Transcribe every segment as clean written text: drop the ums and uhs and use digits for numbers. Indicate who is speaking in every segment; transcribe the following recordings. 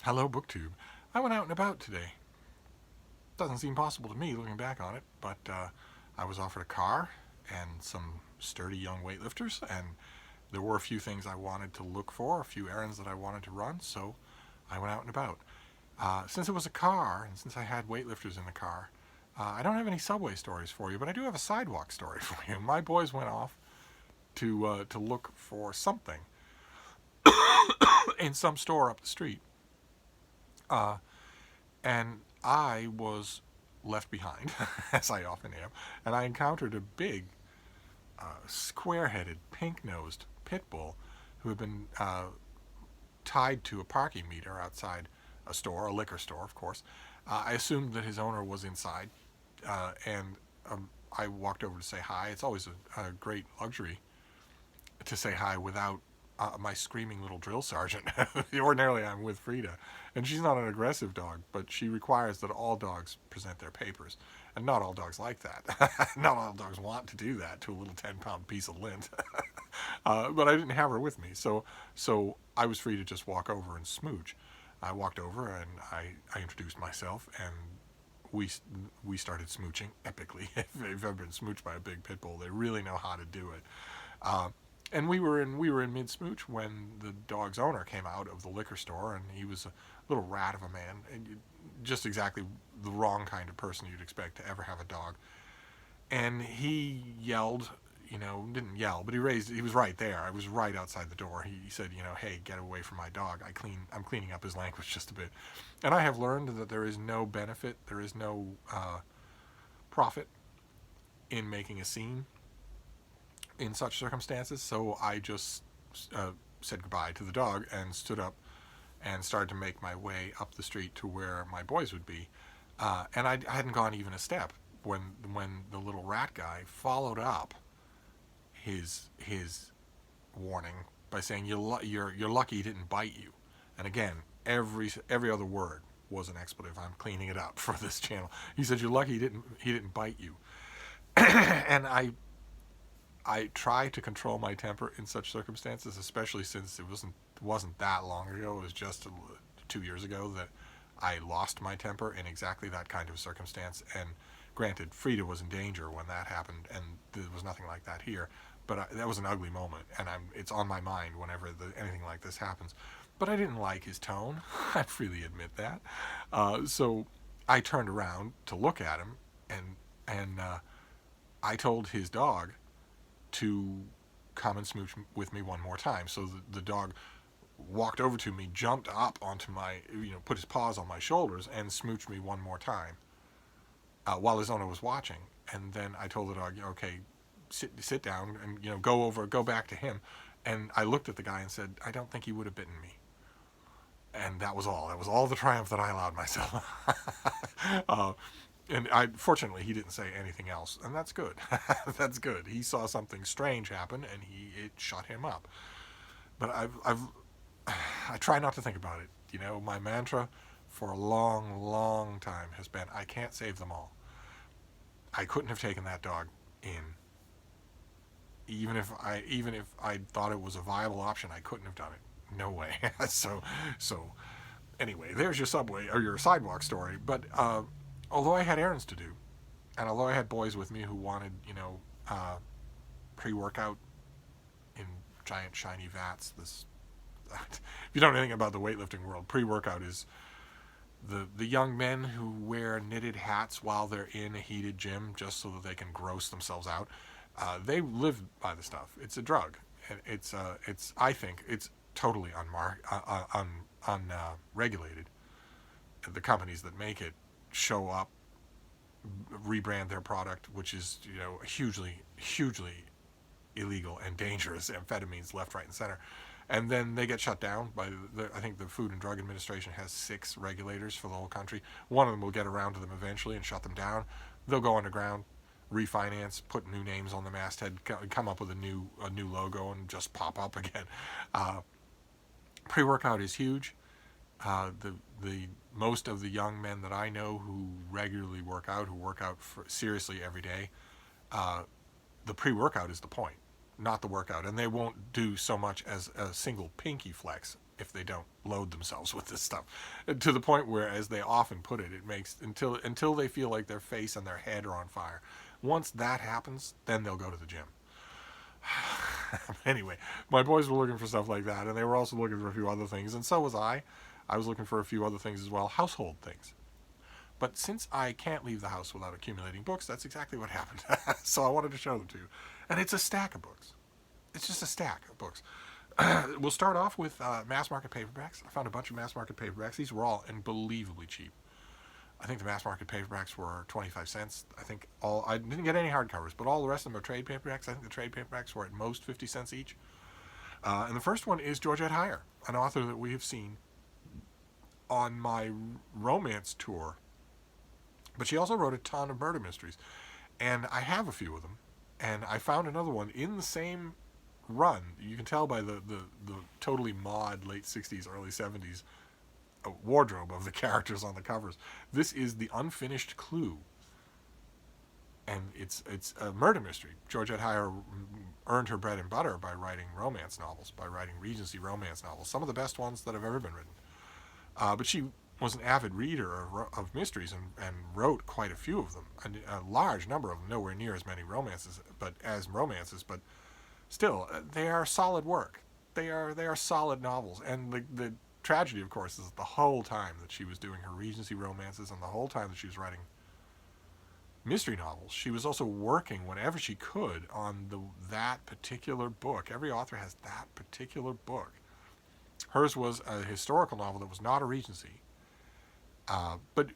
Speaker 1: Hello, BookTube. I went out and about today. Doesn't seem possible to me looking back on it, but I was offered a car and some sturdy young weightlifters, and there were a few things I wanted to look for, a few errands that I wanted to run, so I went out and about. Since it was a car, and since I had weightlifters in the car, I don't have any subway stories for you, but I do have a sidewalk story for you. My boys went off to look for something in some store up the street, uh, and I was left behind, as I often am, and I encountered a big, square-headed, pink-nosed pit bull who had been tied to a parking meter outside a store, a liquor store, of course. I assumed that his owner was inside, and I walked over to say hi. It's always a great luxury to say hi without my screaming little drill sergeant. Ordinarily, I'm with Frida, and she's not an aggressive dog, but she requires that all dogs present their papers, and not all dogs like that. Not all dogs want to do that to a little 10-pound piece of lint. But I didn't have her with me, so I was free to just walk over and smooch. I walked over and I introduced myself, and we started smooching epically. If you've ever been smooched by a big pit bull, they really know how to do it. And we were in mid smooch when the dog's owner came out of the liquor store, and he was a little rat of a man, and just exactly the wrong kind of person you'd expect to ever have a dog. And he yelled, didn't yell, but he was right there. I was right outside the door. He said, hey, get away from my dog. I'm cleaning up his language just a bit. And I have learned that there is no benefit, there is no profit in making a scene in such circumstances. So I just said goodbye to the dog and stood up and started to make my way up the street to where my boys would be. And I hadn't gone even a step when the little rat guy followed up his warning by saying, you're lucky he didn't bite you. And again, every other word was an expletive. I'm cleaning it up for this channel. He said, you're lucky he didn't bite you. And I try to control my temper in such circumstances, especially since it wasn't that long ago. It was just 2 years ago that I lost my temper in exactly that kind of circumstance. And granted, Frida was in danger when that happened, and there was nothing like that here. But that was an ugly moment, and it's on my mind whenever anything like this happens. But I didn't like his tone. I freely admit that. So I turned around to look at him, and I told his dog to come and smooch with me one more time. So the dog walked over to me, jumped up onto put his paws on my shoulders, and smooched me one more time while his owner was watching. And then I told the dog, okay, sit down, and go back to him. And I looked at the guy and said, I don't think he would have bitten me. And that was all. That was all the triumph that I allowed myself. And fortunately, he didn't say anything else, and that's good. That's good. He saw something strange happen, and it shut him up. But I try not to think about it. My mantra for a long, long time has been, I can't save them all. I couldn't have taken that dog in. Even if I thought it was a viable option, I couldn't have done it. No way. So anyway, there's your subway or your sidewalk story. But although I had errands to do, and although I had boys with me who wanted, pre-workout in giant shiny vats, if you don't know anything about the weightlifting world, pre-workout is the young men who wear knitted hats while they're in a heated gym just so that they can gross themselves out. They live by the stuff. It's a drug. It's I think it's totally unregulated. The companies that make it show up, rebrand their product, which is hugely illegal and dangerous amphetamines left, right, and center, and then they get shut down by I think the Food and Drug Administration has 6 regulators for the whole country. One of them will get around to them eventually and shut them down. They'll go underground, refinance, put new names on the masthead, come up with a new logo, and just pop up again. Pre-workout is huge. The most of the young men that I know who regularly work out, seriously every day, the pre-workout is the point, not the workout. And they won't do so much as a single pinky flex if they don't load themselves with this stuff, to the point where, as they often put it, it makes until they feel like their face and their head are on fire. Once that happens, then they'll go to the gym. Anyway, my boys were looking for stuff like that, and they were also looking for a few other things, and so was I. I was looking for a few other things as well, household things. But since I can't leave the house without accumulating books, that's exactly what happened. So I wanted to show them to you. And it's a stack of books. It's just a stack of books. We'll start off with mass market paperbacks. I found a bunch of mass market paperbacks. These were all unbelievably cheap. I think the mass market paperbacks were 25 cents. I didn't get any hardcovers, but all the rest of them are trade paperbacks. I think the trade paperbacks were at most 50 cents each. And the first one is Georgette Heyer, an author that we have seen on my romance tour. But she also wrote a ton of murder mysteries. And I have a few of them. And I found another one in the same run. You can tell by the totally mod late 60s, early 70s wardrobe of the characters on the covers. This is The Unfinished Clue. And it's a murder mystery. Georgette Heyer earned her bread and butter by writing romance novels, by writing Regency romance novels, some of the best ones that have ever been written. But she was an avid reader of mysteries and wrote quite a few of them, a large number of them, nowhere near as many romances, but still, they are solid work. They are solid novels. And the tragedy, of course, is that the whole time that she was doing her Regency romances and the whole time that she was writing mystery novels, she was also working whenever she could on that particular book. Every author has that particular book. Hers was a historical novel that was not a Regency. But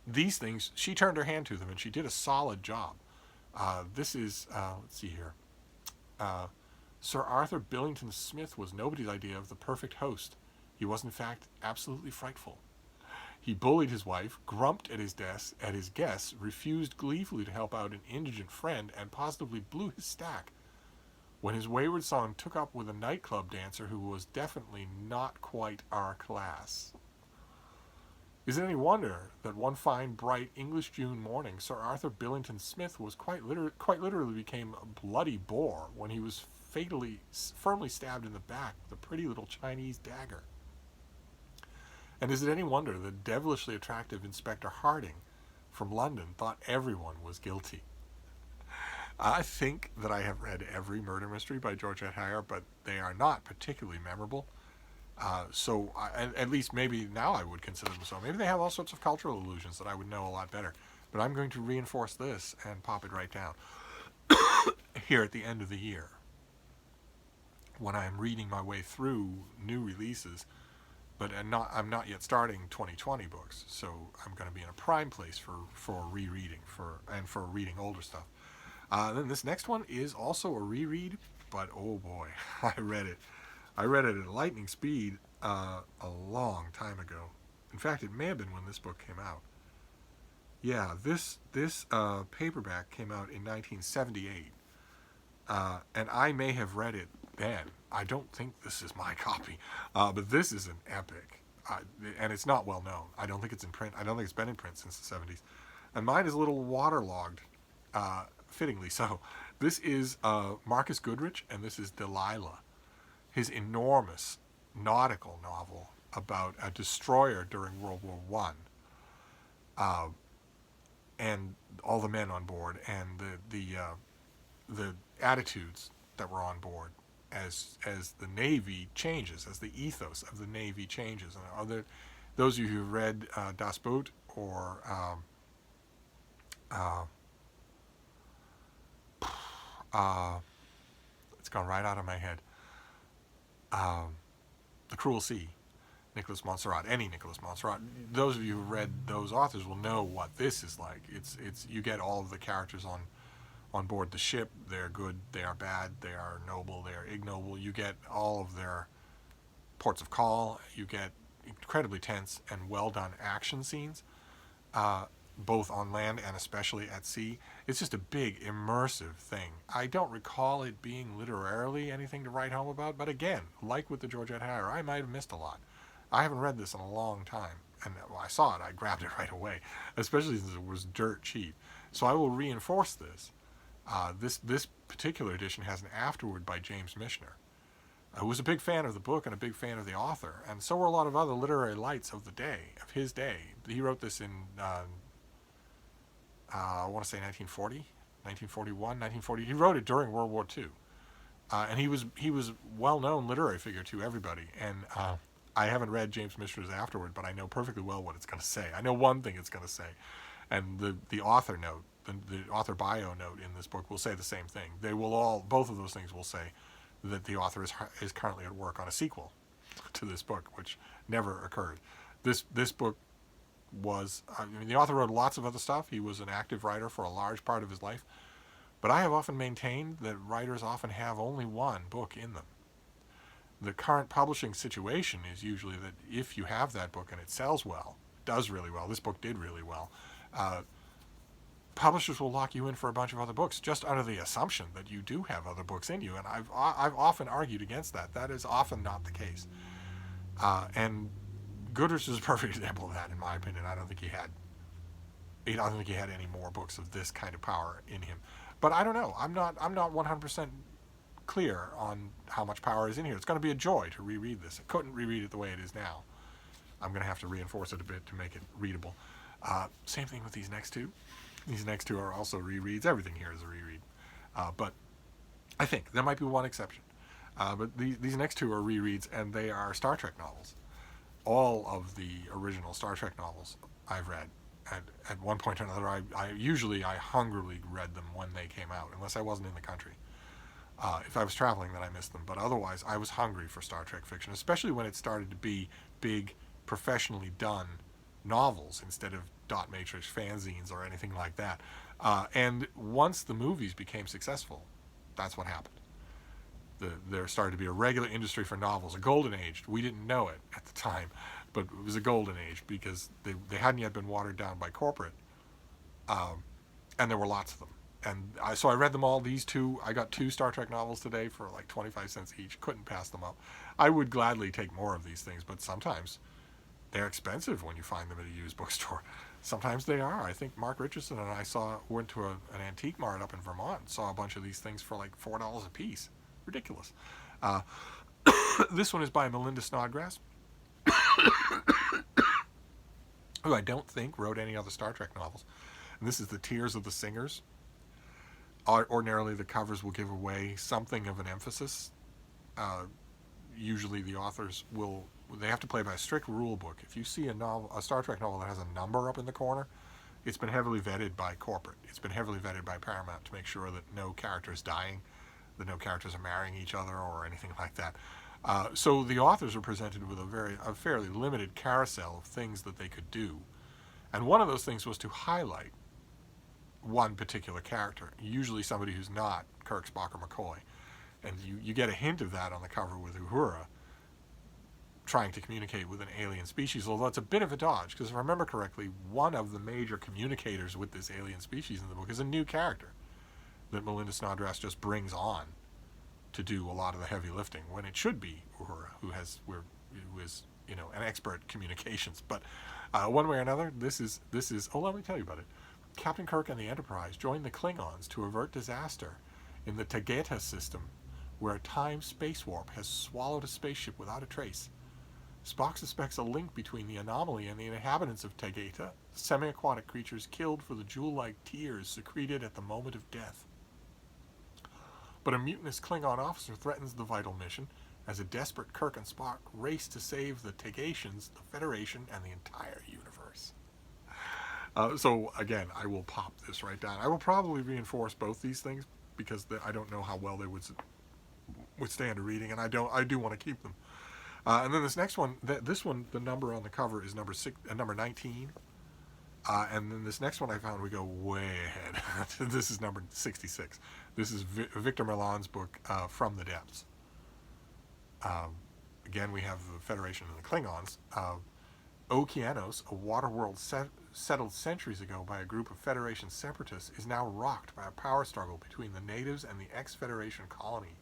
Speaker 1: these things, she turned her hand to them, and she did a solid job. This is, let's see here. Sir Arthur Billington Smith was nobody's idea of the perfect host. He was, in fact, absolutely frightful. He bullied his wife, grumped at his guests, refused gleefully to help out an indigent friend, and positively blew his stack when his wayward son took up with a nightclub dancer who was definitely not quite our class. Is it any wonder that one fine, bright English June morning, Sir Arthur Billington Smith was quite literally became a bloody bore when he was firmly stabbed in the back with a pretty little Chinese dagger? And is it any wonder that devilishly attractive Inspector Harding from London thought everyone was guilty? I think that I have read every murder mystery by Georgette Heyer, but they are not particularly memorable. At least maybe now I would consider them so. Maybe they have all sorts of cultural allusions that I would know a lot better. But I'm going to reinforce this and pop it right down here at the end of the year, when I'm reading my way through new releases. But I'm not yet starting 2020 books, so I'm going to be in a prime place for rereading, for reading older stuff. Then this next one is also a reread, but oh boy, I read it at lightning speed a long time ago. In fact, it may have been when this book came out. Yeah, this paperback came out in 1978, and I may have read it then. I don't think this is my copy, but this is an epic, and it's not well known. I don't think it's in print. I don't think it's been in print since the 70s, and mine is a little waterlogged, fittingly so. This is Marcus Goodrich, and this is Delilah, his enormous nautical novel about a destroyer during World War I, and all the men on board, and the attitudes that were on board as the Navy changes, as the ethos of the Navy changes. And those of you who've read Das Boot or it's gone right out of my head. The Cruel Sea, Nicholas Montserrat, any Nicholas Montserrat. Those of you who read those authors will know what this is like. It's you get all of the characters on board the ship. They're good, they are bad, they are noble, they are ignoble. You get all of their ports of call. You get incredibly tense and well done action scenes, both on land and especially at sea. It's just a big, immersive thing. I don't recall it being literarily anything to write home about, but again, like with the Georgette Heyer, I might have missed a lot. I haven't read this in a long time, and when I saw it, I grabbed it right away, especially since it was dirt cheap. So I will reinforce this. This particular edition has an afterword by James Michener, who was a big fan of the book and a big fan of the author, and so were a lot of other literary lights of the day, of his day. He wrote this in, I want to say 1940, 1941, 1940. He wrote it during World War II, and he was well-known literary figure to everybody. And I haven't read James Mishra's Afterward, but I know perfectly well what it's going to say. I know one thing it's going to say, and the author note, the author bio note in this book will say the same thing. They will all, both of those things will say that the author is currently at work on a sequel to this book, which never occurred. This book was, I mean, the author wrote lots of other stuff. He was an active writer for a large part of his life, but I have often maintained that writers often have only one book in them. The current publishing situation is usually that if you have that book and it sells well, does really well, this book did really well, publishers will lock you in for a bunch of other books just under the assumption that you do have other books in you, and I've often argued against that. That is often not the case. And Goodrich is a perfect example of that, in my opinion. I don't think he had any more books of this kind of power in him. But I don't know. I'm not 100% clear on how much power is in here. It's going to be a joy to reread this. I couldn't reread it the way it is now. I'm going to have to reinforce it a bit to make it readable. Same thing with these next two. These next two are also rereads. Everything here is a reread. But I think there might be one exception. But these next two are rereads, and they are Star Trek novels. All of the original Star Trek novels I've read. At one point or another, I hungrily read them when they came out, unless I wasn't in the country. If I was traveling, then I missed them. But otherwise, I was hungry for Star Trek fiction, especially when it started to be big, professionally done novels instead of dot matrix fanzines or anything like that. And once the movies became successful, that's what happened. There started to be a regular industry for novels, a golden age. We didn't know it at the time, but it was a golden age because they hadn't yet been watered down by corporate, and there were lots of them. And so I read them all. These two, I got 2 Star Trek novels today for like 25 cents each. Couldn't pass them up. I would gladly take more of these things, but sometimes they're expensive when you find them at a used bookstore. Sometimes they are. I think Mark Richardson and I went to an antique mart up in Vermont, saw a bunch of these things for like $4 a piece. Ridiculous. This one is by Melinda Snodgrass, who I don't think wrote any other Star Trek novels. And this is The Tears of the Singers. Ordinarily, the covers will give away something of an emphasis. Usually, the authors they have to play by a strict rule book. If you see a Star Trek novel that has a number up in the corner, it's been heavily vetted by corporate. It's been heavily vetted by Paramount to make sure that no character is dying, that no characters are marrying each other or anything like that. So the authors are presented with a fairly limited carousel of things that they could do. And one of those things was to highlight one particular character, usually somebody who's not Kirk, Spock, or McCoy. And you get a hint of that on the cover with Uhura trying to communicate with an alien species, although it's a bit of a dodge, because if I remember correctly, one of the major communicators with this alien species in the book is a new character that Melinda Snodgrass just brings on to do a lot of the heavy lifting, when it should be Uhura, who is an expert communications. But one way or another, this is. Oh, let me tell you about it. Captain Kirk and the Enterprise join the Klingons to avert disaster in the Taygeta system, where a time-space warp has swallowed a spaceship without a trace. Spock suspects a link between the anomaly and the inhabitants of Taygeta, semi-aquatic creatures killed for the jewel-like tears secreted at the moment of death. But a mutinous Klingon officer threatens the vital mission as a desperate Kirk and Spock race to save the Tagatians, the Federation, and the entire universe. So, again, I will pop this right down. I will probably reinforce both these things because I don't know how well they would withstand a reading, and I do want to keep them. And then this next one, the number on the cover is number 19. And then this next one I found, we go way ahead. This is number 66. This is Victor Milan's book, From the Depths. Again, we have the Federation and the Klingons. Okeanos, a water world settled centuries ago by a group of Federation separatists, is now rocked by a power struggle between the natives and the ex-Federation colony.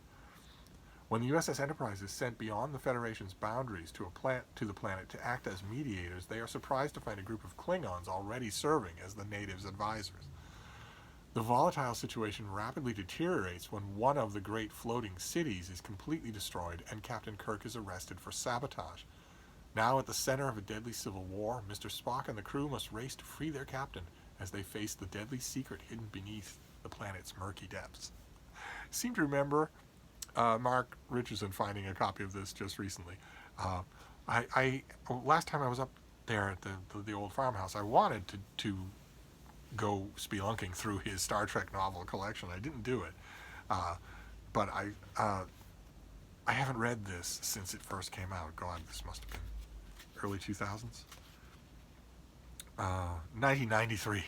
Speaker 1: When the USS Enterprise is sent beyond the Federation's boundaries to the planet to act as mediators, they are surprised to find a group of Klingons already serving as the natives' advisors. The volatile situation rapidly deteriorates when one of the great floating cities is completely destroyed and Captain Kirk is arrested for sabotage. Now at the center of a deadly civil war, Mr. Spock and the crew must race to free their captain as they face the deadly secret hidden beneath the planet's murky depths. Seem to remember Mark Richardson finding a copy of this just recently. Uh, I last time I was up there at the old farmhouse, I wanted to go spelunking through his Star Trek novel collection. I didn't do it, uh, but I haven't read this since it first came out. God, this must have been early 2000s, 1993. I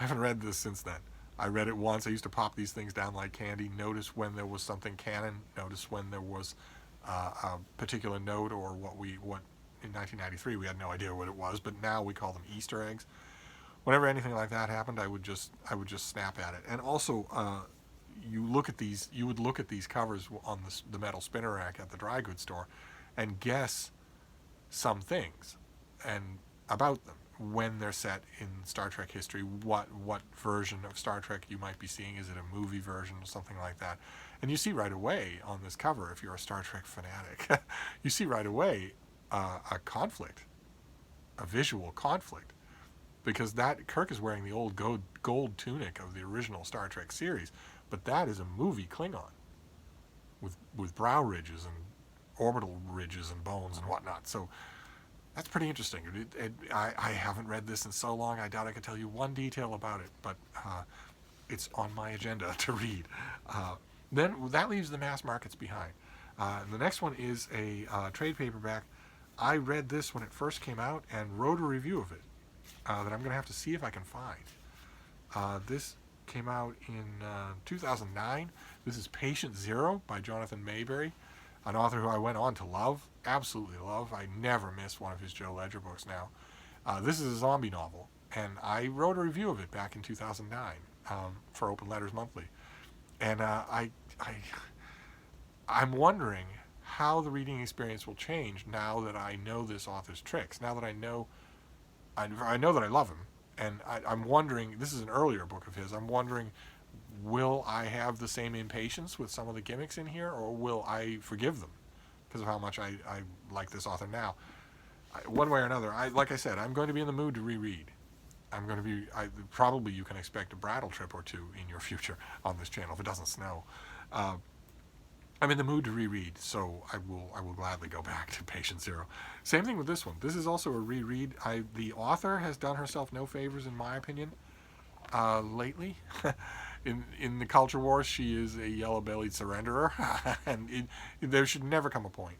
Speaker 1: haven't read this since then. I read it once. I used to pop these things down like candy. Notice when there was something canon. Notice when there was a particular note or what in 1993 we had no idea what it was, but now we call them Easter eggs. Whenever anything like that happened, I would just snap at it. And also, you would look at these covers on the metal spinner rack at the dry goods store, and guess some things and about them when they're set in Star Trek history. What version of Star Trek you might be seeing? Is it a movie version or something like that? And you see right away on this cover, if you're a Star Trek fanatic, you see right away a conflict, a visual conflict. Because that Kirk is wearing the old gold tunic of the original Star Trek series, but that is a movie Klingon with brow ridges and orbital ridges and bones and whatnot. So that's pretty interesting. I haven't read this in so long. I doubt I could tell you one detail about it, but it's on my agenda to read. Then that leaves the mass markets behind. The next one is a trade paperback. I read this when it first came out and wrote a review of it. That I'm going to have to see if I can find. This came out in 2009. This is Patient Zero by Jonathan Mayberry, an author who I went on to love, absolutely love. I never miss one of his Joe Ledger books now. This is a zombie novel, and I wrote a review of it back in 2009 for Open Letters Monthly. And I'm wondering how the reading experience will change now that I know this author's tricks, now that I know that I love him, and I'm wondering, this is an earlier book of his, I'm wondering, will I have the same impatience with some of the gimmicks in here, or will I forgive them because of how much I like this author now? One way or another, like I said, I'm going to be in the mood to reread. Probably you can expect a brattle trip or two in your future on this channel if it doesn't snow. I'm in the mood to reread, so I will gladly go back to Patient Zero. Same thing with this one. This is also a reread. The author has done herself no favors, in my opinion, lately. in the culture wars, she is a yellow-bellied surrenderer, and there should never come a point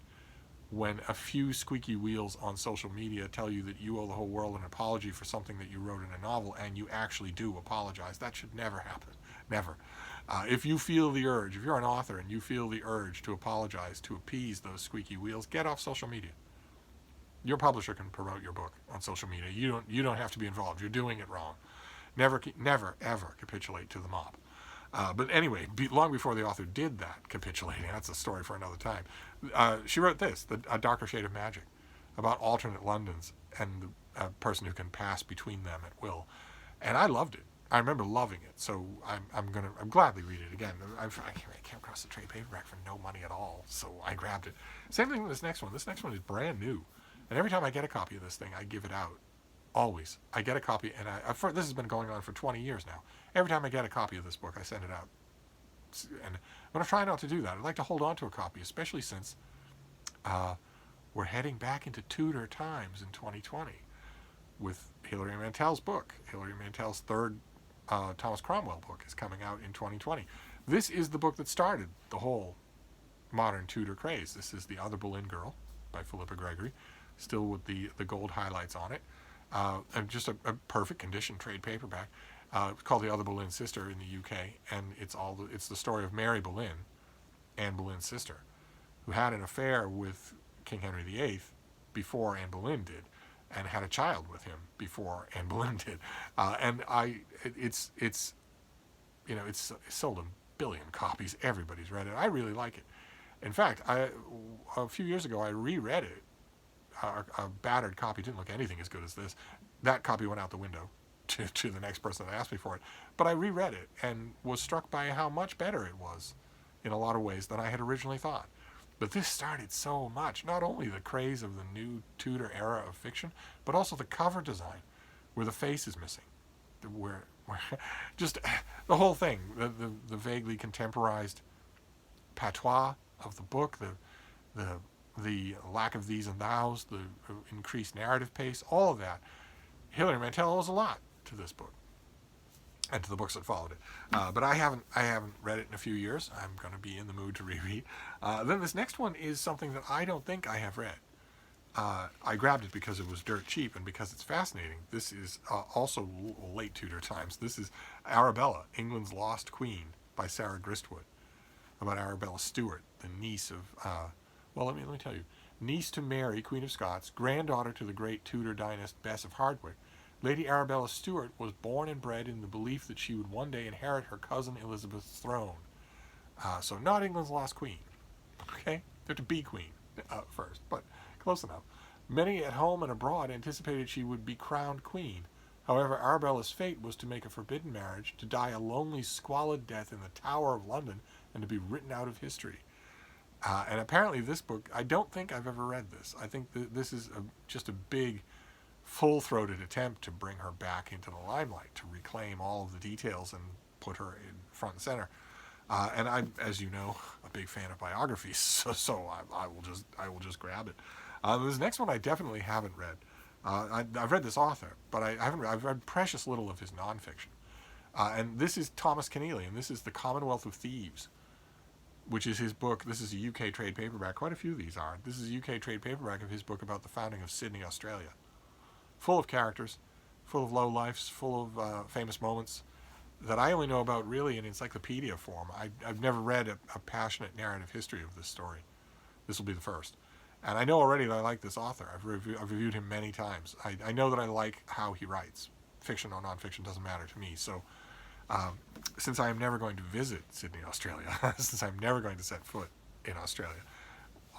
Speaker 1: when a few squeaky wheels on social media tell you that you owe the whole world an apology for something that you wrote in a novel, and you actually do apologize. That should never happen. Never. If you feel the urge, if you're an author and you feel the urge to apologize, to appease those squeaky wheels, get off social media. Your publisher can promote your book on social media. You don't have to be involved. You're doing it wrong. Never, ever capitulate to the mob. But anyway, long before the author did that capitulating, that's a story for another time, she wrote this, A Darker Shade of Magic, about alternate Londons and a person who can pass between them at will. And I loved it. I remember loving it, so I'm gladly read it again. I came across the trade paperback for no money at all, so I grabbed it. Same thing with this next one. This next one is brand new, and every time I get a copy of this thing, I give it out. Always, I get a copy, and this has been going on for 20 years now. Every time I get a copy of this book, I send it out, and I'm going to try not to do that. I'd like to hold on to a copy, especially since we're heading back into Tudor times in 2020 with Hilary Mantel's book. Hilary Mantel's third Thomas Cromwell book is coming out in 2020. This is the book that started the whole modern Tudor craze. This is The Other Boleyn Girl by Philippa Gregory, still with the gold highlights on it. And just a perfect condition trade paperback. It's called The Other Boleyn Sister in the UK, and it's the story of Mary Boleyn, Anne Boleyn's sister, who had an affair with King Henry VIII before Anne Boleyn did, and had a child with him before Anne Boleyn did. It's sold a billion copies. Everybody's read it. I really like it. In fact, a few years ago I reread it. A battered copy didn't look anything as good as this. That copy went out the window. to the next person that asked me for it. But I reread it and was struck by how much better it was in a lot of ways than I had originally thought. But this started so much, not only the craze of the new Tudor era of fiction, but also the cover design, where the face is missing, where just the whole thing, the vaguely contemporized patois of the book, the lack of these and thous, the increased narrative pace, all of that. Hilary Mantel owes a lot to this book and to the books that followed it. But I haven't read it in a few years. I'm going to be in the mood to reread. Then this next one is something that I don't think I have read. I grabbed it because it was dirt cheap and because it's fascinating. This is also late Tudor times. This is Arabella, England's Lost Queen by Sarah Gristwood, about Arabella Stuart, the niece of, let me tell you, niece to Mary, Queen of Scots, granddaughter to the great Tudor dynast Bess of Hardwicke. Lady Arabella Stuart was born and bred in the belief that she would one day inherit her cousin Elizabeth's throne. So not England's lost queen. Okay? They're to be queen first, but close enough. Many at home and abroad anticipated she would be crowned queen. However, Arabella's fate was to make a forbidden marriage, to die a lonely, squalid death in the Tower of London, and to be written out of history. And apparently this book, I don't think I've ever read this. I think this is just a big, full-throated attempt to bring her back into the limelight, to reclaim all of the details and put her in front and center. And I'm, as you know, a big fan of biographies, so I will just grab it. This next one I definitely haven't read. I've read this author, but I've read precious little of his nonfiction. And this is Thomas Keneally, and this is The Commonwealth of Thieves, which is his book. This is a UK trade paperback. Quite a few of these are. This is a UK trade paperback of his book about the founding of Sydney, Australia. Full of characters, full of lowlifes, full of famous moments that I only know about really in encyclopedia form. I've never read a passionate narrative history of this story. This will be the first. And I know already that I like this author. I've reviewed him many times. I know that I like how he writes. Fiction or nonfiction doesn't matter to me. So since I am never going to visit Sydney, Australia, since I'm never going to set foot in Australia,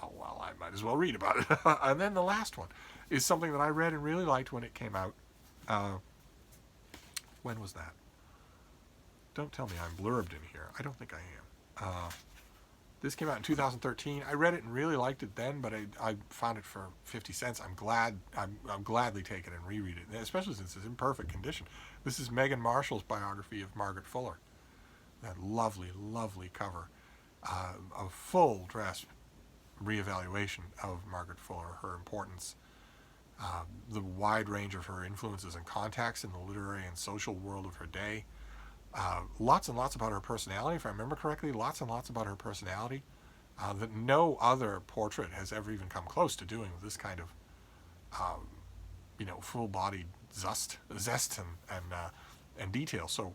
Speaker 1: well, I might as well read about it. And then the last one is something that I read and really liked when it came out. When was that? Don't tell me I'm blurbed in here. I don't think I am. This came out in 2013. I read it and really liked it then, but I found it for 50 cents. I'll gladly take it and reread it, especially since it's in perfect condition. This is Meghan Marshall's biography of Margaret Fuller. That lovely, lovely cover. A full dress reevaluation of Margaret Fuller, her importance, the wide range of her influences and contacts in the literary and social world of her day. Lots and lots about her personality, if I remember correctly, lots and lots about her personality that no other portrait has ever even come close to doing with this kind of, full-bodied zest and detail. So,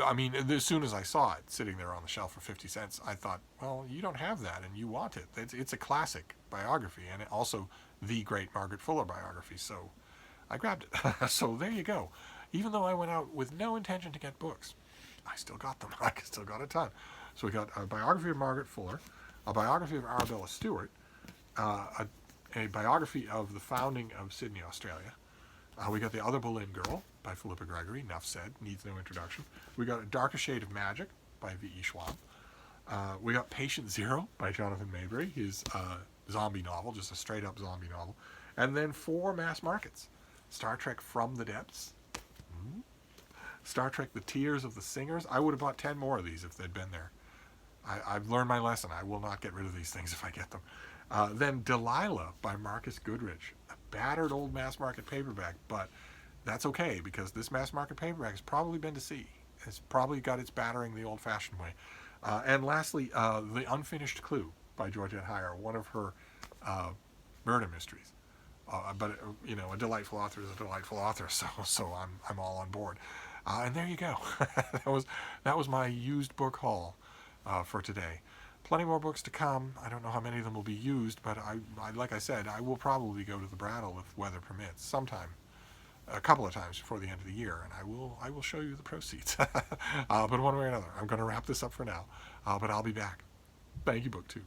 Speaker 1: I mean, as soon as I saw it sitting there on the shelf for 50 cents, I thought, well, you don't have that and you want it. It's a classic biography and also the great Margaret Fuller biography. So I grabbed it. So there you go. Even though I went out with no intention to get books, I still got them. I still got a ton. So we got a biography of Margaret Fuller, a biography of Arabella Stuart, a biography of the founding of Sydney, Australia. We got The Other Boleyn Girl by Philippa Gregory, enough said, needs no introduction. We got A Darker Shade of Magic by V.E. Schwab. We got Patient Zero by Jonathan Maberry, his zombie novel, just a straight-up zombie novel. And then 4 mass markets. Star Trek From the Depths, Star Trek The Tears of the Singers. I would have bought 10 more of these if they'd been there. I've learned my lesson. I will not get rid of these things if I get them. Then Delilah by Marcus Goodrich, a battered old mass market paperback, but that's okay because this mass market paperback has probably been to sea. It's probably got its battering the old-fashioned way. And lastly, The Unfinished Clue by Georgette Heyer, one of her murder mysteries. But a delightful author is a delightful author, so I'm all on board. And there you go. that was my used book haul for today. Plenty more books to come. I don't know how many of them will be used, but I like I said, I will probably go to the Brattle if weather permits sometime, a couple of times before the end of the year, and I will show you the proceeds. But one way or another, I'm going to wrap this up for now. But I'll be back. Thank you, BookTube.